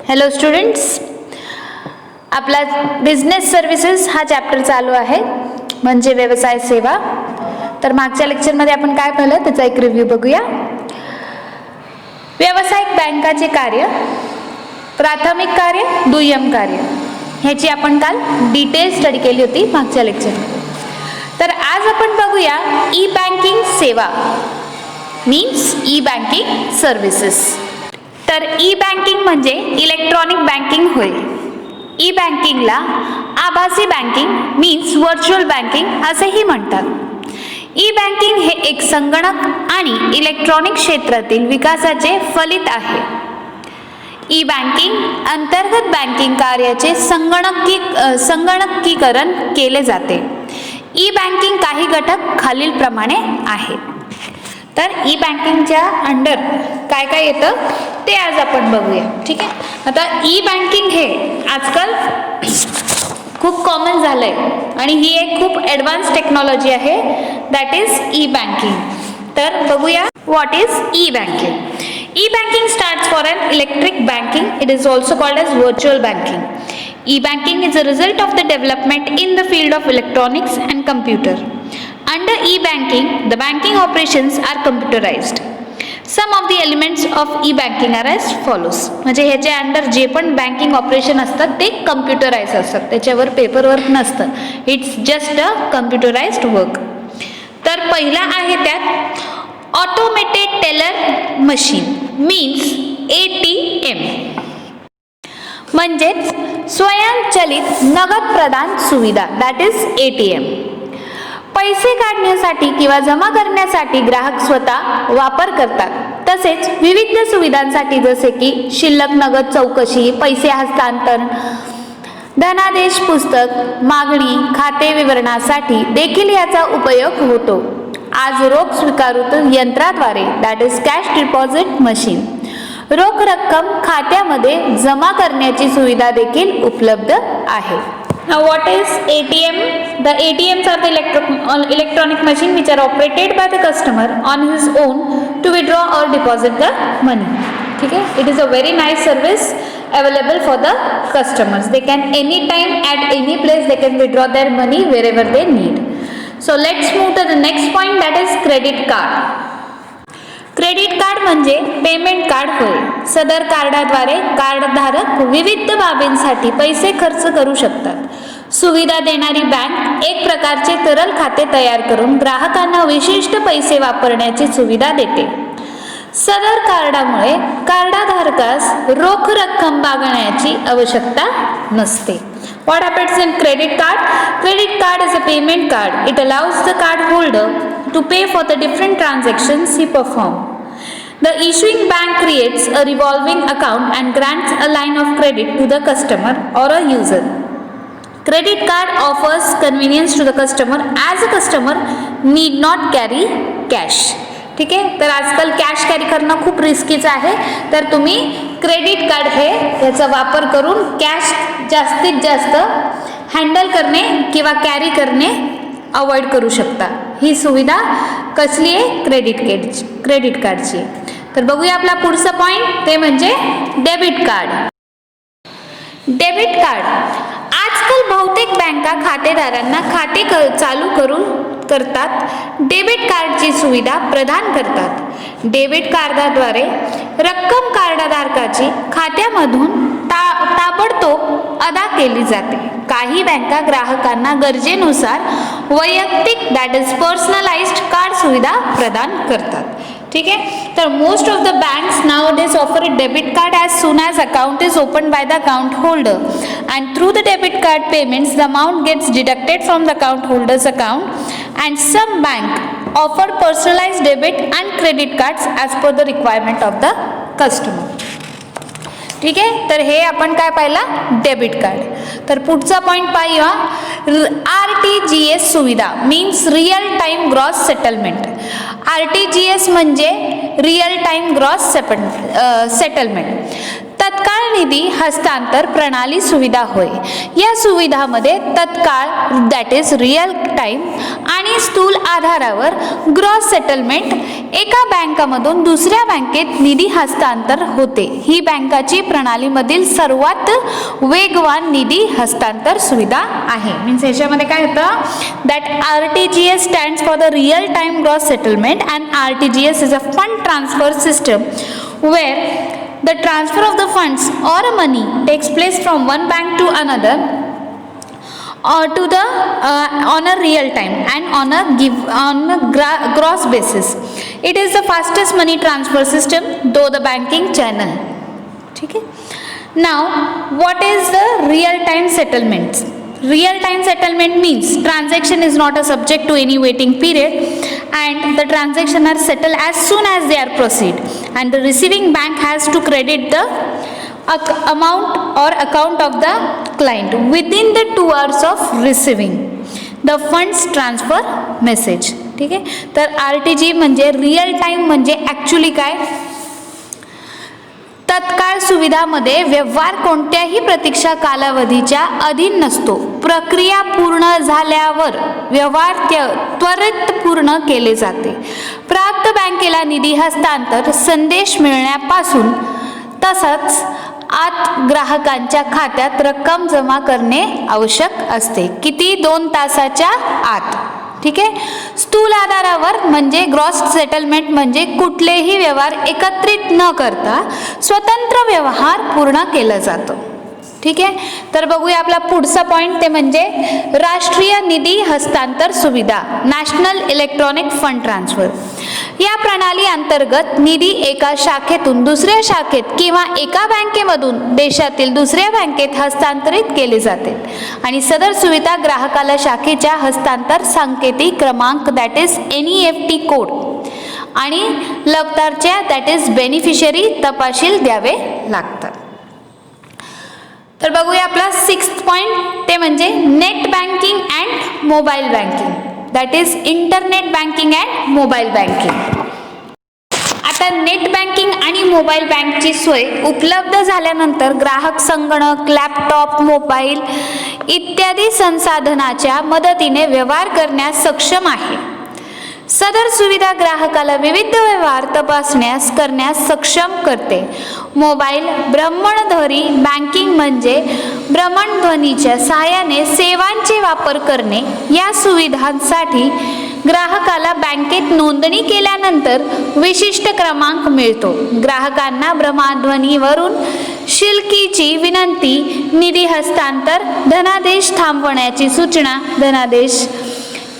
Hello students, आपला business services हा chapter चालू आहे, म्हणजे व्यवसाय सेवा. तर मागच्या लेक्चरमध्ये आपण काय पाहिलं त्याचा एक रिव्ह्यू बघूया. व्यावसायिक बँकाचे कार्य, प्राथमिक कार्य, दुय्यम कार्य ह्याची आपण काल डिटेल स्टडी केली होती मागच्या लेक्चरमध्ये. तर आज आपण बघूया ई बँकिंग सेवा मीन्स ई बँकिंग सर्व्हिसेस. तर ई बँकिंग म्हणजे इलेक्ट्रॉनिक बँकिंग होय. ई बँकिंगला आभासी बँकिंग मीन्स व्हर्च्युअल बँकिंग असेही म्हणतात. ई बँकिंग हे एक संगणक आणि इलेक्ट्रॉनिक क्षेत्रातील विकासाचे फलित आहे. ई बँकिंग अंतर्गत बँकिंग कार्याचे संगणकीकरण केले जाते. ई बँकिंग काही घटक खालीलप्रमाणे आहेत. तर ई बँकिंगच्या अंडर काय काय येतं ते आज आपण बघूया. ठीक आहे. आता ई बँकिंग हे आजकाल खूप कॉमन झालंय आणि ही एक खूप ॲडव्हान्स टेक्नॉलॉजी आहे, दॅट इज ई बँकिंग. तर बघूया what is E banking. E-banking stands for an electronic banking. It is also called as virtual banking. E-banking is a result of the development in the field of electronics and computer. Under e-banking, the banking operations are computerized. Some of the elements of e-banking are as follows. म्हणजे ह्याच्या under जे पण banking operation असतात ते computerise असतात, त्याच्यावर paper work नसतं. It's just a computerised work. तर पहिला आहे त्यात automated teller machine means ATM, म्हणजेच स्वयंचलित नगद प्रदान सुविधा, दॅट इज ATM. पैसे काढण्यासाठी किंवा जमा करण्यासाठी ग्राहक स्वतः वापर करतात. तसेच विविध सुविधांसाठी जसे की शिल्लक नगद चौकशी, पैसे हस्तांतरण, धनादेश पुस्तक, मागणी, खाते विवरणासाठी देखील याचा उपयोग होतो. आज रोख स्वीकारू यंत्राद्वारे, that is cash deposit machine, रोख रक्कम खात्यामध्ये जमा करण्याची सुविधा देखील उपलब्ध आहे. Now what is ATM? The ATMs are the electronic machine which are operated by the customer on his own to withdraw or deposit the money. ठीक है? It is a very nice service available for the customers. They can anytime at any place they can withdraw their money wherever they need. So let's move to the next point, that is credit card. Credit card म्हणजे payment card होय. सदर कार्डाद्वारे कार्डधारक विविध बाबींसाठी पैसे खर्च करू शकतात. सुविधा देणारी बँक एक प्रकारचे तरल खाते तयार करून ग्राहकांना विशिष्ट पैसे वापरण्याची सुविधा देते. सदर कार्डामुळे कार्डधारकास रोख रक्कम बाळगण्याची आवश्यकता नसते. What happens in credit card? Credit card is a payment card. It allows the card holder to pay for the different transactions he performs. The issuing bank creates a revolving account and grants a line of credit to the customer or a user. Credit card offers convenience to the customer as a customer need not carry cash. ठीक आहे. तर आजकाल cash carry करणं खूप रिस्कीचं आहे, तर तुम्ही credit card हे याचा वापर करून कॅश जास्तीत जास्त हँडल करणे किंवा कॅरी करणे अवॉइड करू शकता. ही सुविधा कसली आहे? क्रेडिट कार्डची. तर बघूया आपला पुढचा पॉईंट, ते म्हणजे डेबिट कार्ड. डेबिट कार्ड आजकाल बहुतेक बँका खातेदारांना खाते चालू करतात डेबिट कार्डची सुविधा प्रदान करतात. डेबिट कार्डाद्वारे रक्कम कार्डधारकाची खात्यामधून ताबडतोब अदा केली जाते. काही बँका ग्राहकांना गरजेनुसार वैयक्तिक, दॅट इज पर्सनलाइज्ड कार्ड सुविधा प्रदान करतात. ठीक आहे. तर most of the banks nowadays offer a debit card as soon as account is opened by the account holder, and through the debit card payments the amount gets deducted from the account holder's account, and some bank offer personalized debit and credit cards as per the requirement of the customer. ठीक आहे. तर हे आपण काय पाहिला? Debit card. तर पुढचा point पाहूया, RTGS सुविधा means real time gross settlement. RTGS म्हणजे रिअल टाइम ग्रॉस सेटलमेंट. तत्काळ निधी हस्तांतर प्रणाली सुविधा होय. या सुविधामध्ये तत्काळ दॅट इज रिअल टाइम आणि स्थूल आधारावर ग्रॉस सेटलमेंट एका बँकामधून दुसऱ्या बँकेत निधी हस्तांतर होते. ही बँकाची प्रणालीमधील सर्वात वेगवान निधी हस्तांतर सुविधा आहे. मीन्स याच्यामध्ये काय होतं that RTGS stands for the real time gross settlement and RTGS is a fund transfer system where the transfer of the funds or money takes place from one bank to another or to the on a real time and on a gross basis. It is the fastest money transfer system though the banking channel. Okay. Now what is the real time settlements? Real time settlement means transaction is not a subject to any waiting period and the transaction are settled as soon as they are proceed and the receiving bank has to credit the amount or account of the client within the 2 hours of receiving the funds transfer message. ठीक आहे. तर RTG म्हणजे real time म्हणजे actually काय तत्काळ सुविधामध्ये व्यवहार कोणत्याही प्रतीक्षा कालावधीच्या अधीन नसतो. प्रक्रिया पूर्ण झाल्यावर व्यवहार त्वरित पूर्ण केले जाते. प्राप्त बँकेला निधी हस्तांतर संदेश मिळण्यापासून तसंच आत ग्राहकांच्या खात्यात रक्कम जमा करणे आवश्यक असते. किती 2 तासाच्या आत. ठीक आहे. स्थूल आधारावर म्हणजे ग्रॉस सेटलमेंट म्हणजे कुठलेही व्यवहार एकत्रित न करता स्वतंत्र व्यवहार पूर्ण केला जातो. ठीक आहे. तर बघूया आपला पुढचा पॉइंट ते म्हणजे राष्ट्रीय निधी हस्तांतर सुविधा नॅशनल इलेक्ट्रॉनिक फंड ट्रान्सफर. या प्रणाली अंतर्गत निधी एका शाखेतून दुसऱ्या शाखेत किंवा एका बँकेमधून देशातील दुसऱ्या बँकेत हस्तांतरित केले जाते आणि सदर सुविधा ग्राहकाला शाखेच्या हस्तांतर सांकेतिक क्रमांक दॅट इज NEFT कोड आणि लब्धाच्या दॅट इज बेनिफिशरी तपशील द्यावे लागतात. तर बघूया आपला 6th पॉइंट ते म्हणजे net banking and mobile banking that is internet banking and mobile banking. आता नेट बँकिंग आणि मोबाईल बँकची सोय उपलब्ध झाल्यानंतर ग्राहक संगणक लॅपटॉप मोबाईल इत्यादी संसाधनाच्या मदतीने व्यवहार करण्यास सक्षम आहे. सदर सुविधा ग्राहकाला विविध व्यवहार तपासण्यास करण्यास सक्षम करते. मोबाईल भ्रमणध्वनी बँकिंग म्हणजे भ्रमणध्वनीच्या सहाय्याने सेवांचे वापर करणे. या सुविधांसाठी ग्राहकाला बँकेत नोंदणी केल्यानंतर विशिष्ट क्रमांक मिळतो. ग्राहकांना भ्रमणध्वनीवरून शिल्लकीची विनंती निधी हस्तांतर धनादेश थांबवण्याची सूचना धनादेश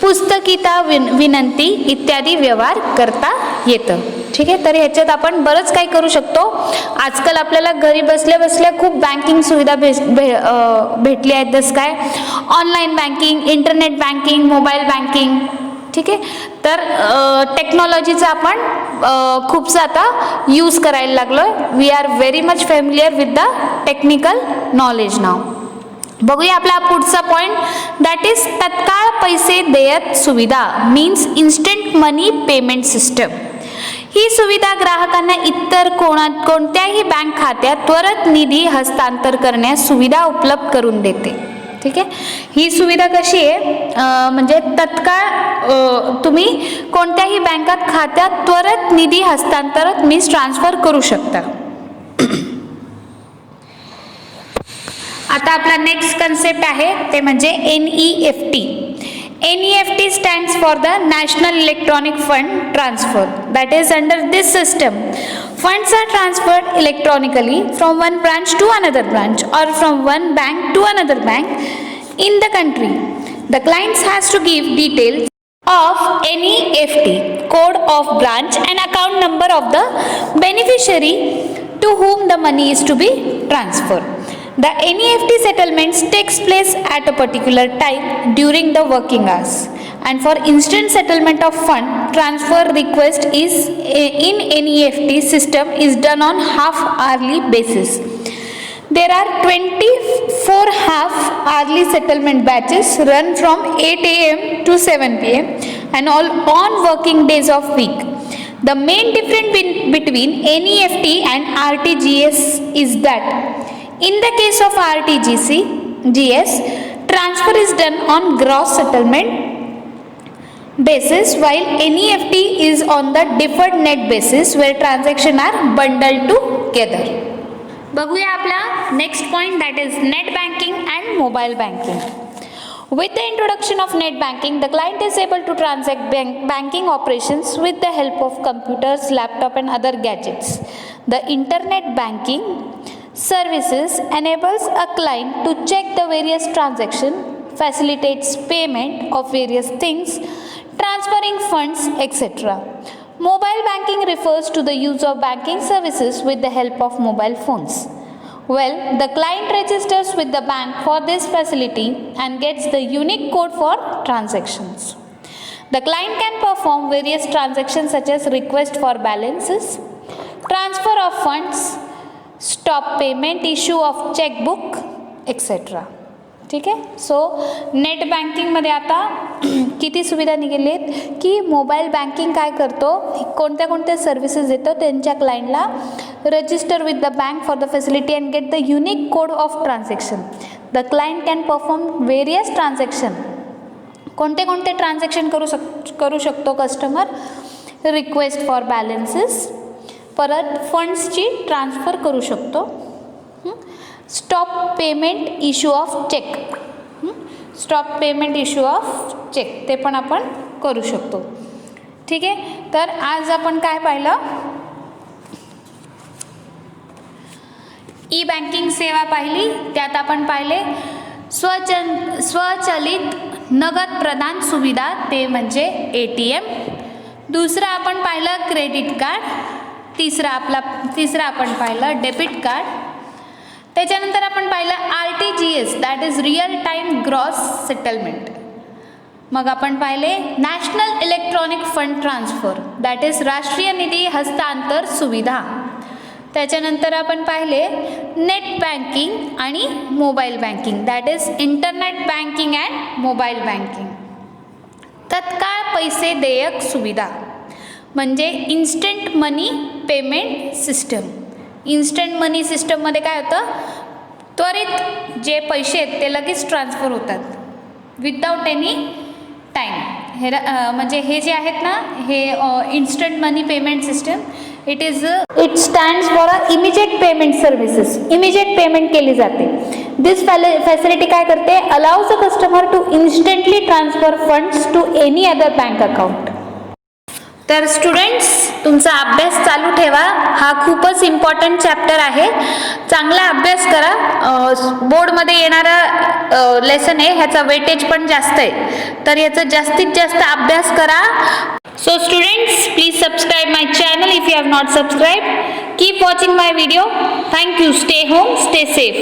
पुस्तकिता विनंती इत्यादी व्यवहार करता येतं. ठीक आहे. तर ह्याच्यात आपण बरंच काही करू शकतो. आजकाल आपल्याला घरी बसल्या बसल्या खूप बँकिंग सुविधा भेटली आहेत. जसं काय online banking internet banking mobile banking. ठीक आहे. तर टेक्नॉलॉजीचा आपण खूपसा आता यूज करायला लागलोय. We are very much familiar with the technical knowledge now. बघूया आपला पुढचा पॉइंट दॅट इज तत्काळ पैसे देयत सुविधा means instant money payment system. ही सुविधा ग्राहकांना इतर कोणत्याही बँक खात्यात त्वरित निधी हस्तांतर करण्यास सुविधा उपलब्ध करून देते. ठीक आहे. ही सुविधा कशी आहे म्हणजे तत्काळ तुम्ही कोणत्याही बँकात खात्यात त्वरित निधी हस्तांतर मीन्स ट्रान्सफर करू शकता. आता आपला नेक्स्ट कन्सेप्ट आहे ते म्हणजे NEFT. NEFT stands for the National Electronic Fund Transfer. That is, under this system, funds are transferred electronically from one branch to another branch or from one bank to another bank in the country. The client has to give details of NEFT, code of branch and account number of the beneficiary to whom the money is to be transferred. The NEFT settlements takes place at a particular time during the working hours, and for instant settlement of fund transfer request is in NEFT system is done on half hourly basis. There are 24 half hourly settlement batches run from 8 a.m. to 7 p.m. and all on working days of week. The main difference between NEFT and RTGS is that in the case of RTGS, transfer is done on gross settlement basis, while NEFT is on the deferred net basis where transactions are bundled together. बघूया आपला next point, that is net banking and mobile banking. With the introduction of net banking, the client is able to transact banking operations with the help of computers, laptop and other gadgets. The internet banking services enables a client to check the various transactions, facilitates payment of various things, transferring funds, etc. Mobile banking refers to the use of banking services with the help of mobile phones. Well, the client registers with the bank for this facility and gets the unique code for transactions. The client can perform various transactions such as request for balances, transfer of funds, stop payment, issue of checkbook, etc. ठीक आहे. So net बँकिंगमध्ये आता किती सुविधा निघाली आहेत की mobile banking काय करतो, कोणत्या कोणत्या सर्व्हिसेस देतो त्यांच्या क्लायंटला register with the bank for the facility and get the unique code of transaction. The client can perform various transaction. कोणते कोणते ट्रान्झॅक्शन करू शकतो कस्टमर? रिक्वेस्ट फॉर बॅलन्सेस, परत फंड्सची ट्रान्सफर करू शकतो, stop payment issue of cheque, stop payment issue of cheque ते पण आपण करू शकतो. ठीक आहे. तर आज आपण काय पाहिलं? ई बँकिंग सेवा पाहिली, त्यात आपण पाहिले स्वचलित नगद प्रदान सुविधा, ते म्हणजे ATM. दुसरं आपण पाहिलं क्रेडिट कार्ड, तिसरा आपण पाहिलं डेबिट कार्ड. त्याच्यानंतर आपण पाहिलं RTGS, that is real time gross settlement. मग आपण पाहिले national electronic fund transfer, that is राष्ट्रीय निधी हस्तांतर सुविधा. त्याच्यानंतर आपण पाहिले नेट बँकिंग आणि mobile banking, that is internet banking and mobile banking. तत्काळ पैसे देयक सुविधा म्हणजे instant money payment system. Instant मनी सिस्टममध्ये काय होतं, त्वरित जे पैसे आहेत ते लगेच ट्रान्सफर होतात विदाउट एनी टाईम. हे म्हणजे हे जे आहेत ना, हे instant money payment system, it stands for a immediate payment services. Immediate payment केली जाते. दिस फॅसिलिटी काय करते, allows a customer to instantly transfer funds to any other bank account. तर स्टुडंट्स, तुमचा अभ्यास चालू ठेवा. हा खूपच इम्पॉर्टंट चॅप्टर आहे. चांगला अभ्यास करा. बोर्डमध्ये येणारा लेसन आहे, ह्याचा वेटेज पण जास्त आहे, तर याचा जास्तीत जास्त अभ्यास करा. So students, please subscribe my channel if you have not subscribe. Keep watching my video. Thank you. Stay home, stay safe.